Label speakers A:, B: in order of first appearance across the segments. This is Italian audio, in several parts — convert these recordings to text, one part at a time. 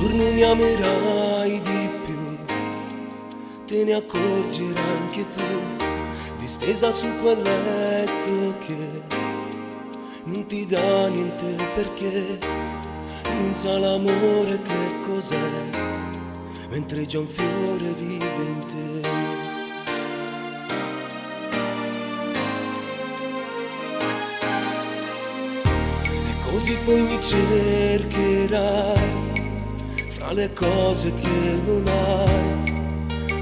A: giorno mi amerai di più, te ne accorgerai anche tu, distesa su quel letto che non ti dà niente perché non sa l'amore che cos'è, mentre già un fiore vive in te. E così poi mi cercherai fra le cose che non hai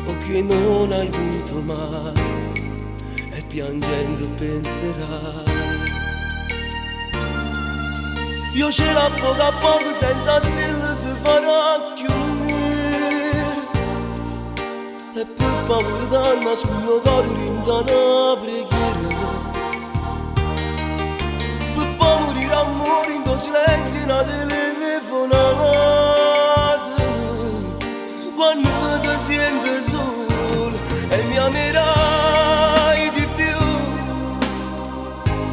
A: o che non hai avuto mai, e piangendo penserai io ce l'ho poco a poco senza stelle si farà chiudere, e per paura da nascondo cori in una preghiera, per poi morire amore in tuo silenzio in una telefonata, quando ti senti solo e mi amerai di più,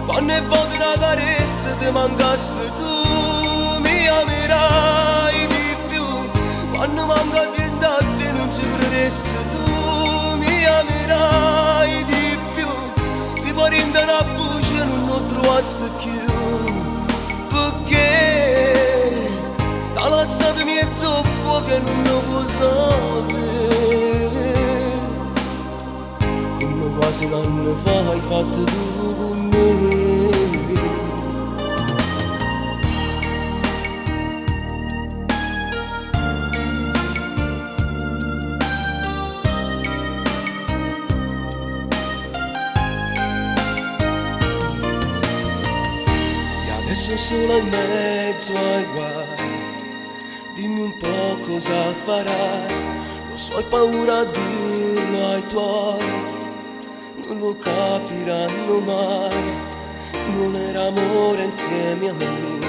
A: quando è volta una carezza ti mancasse tu, mi amerai di più, quando manca di te non ci crederesti tu, mi amerai di più, si può rendere a buccia non lo trovasse più, perché t'ha lasciato mezzo fuoco e non lo può sapere, come quasi un anno fa hai fatto tu con me. Adesso solo in mezzo ai guai, dimmi un po' cosa farai, lo so hai paura a dirlo ai tuoi, non lo capiranno mai, non era amore insieme a lui,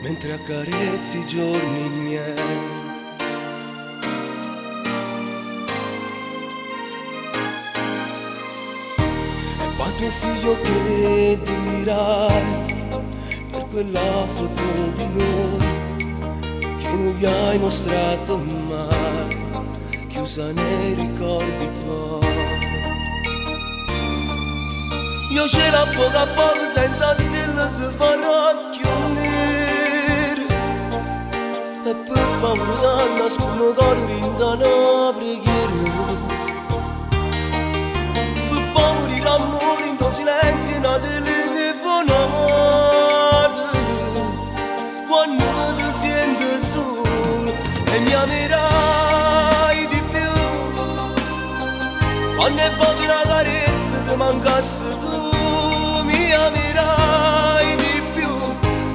A: mentre accarezzi i giorni miei. E poi tuo figlio che dirai per quella foto di noi che non gli hai mostrato mai, chiusa nei ricordi tuoi. Io ce l'ho poco a poco senza stelle si farà chiudere, e per paura da nascondo cori in una preghiera, per poi morire amore in tuo silenzio in una telefonata, quando ti senti solo e mi amerai di più, quando è volta una carezza ti mancasse tu, mi amerai di più,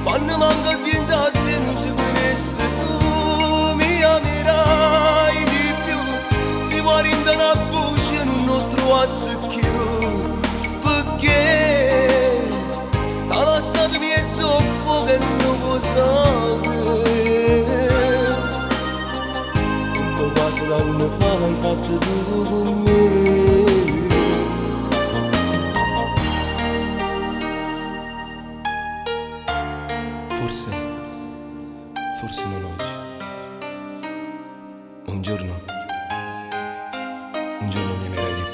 A: quando manca di te non ci credessi tu, mi amerai di più, si può rendere a buccia e non lo trovasse più, perché t'ha lasciato mezzo fuoco e non lo può sapere, un quasi l'anno fa hai fatto tu con me. Forse non oggi, un giorno mi amerai di più.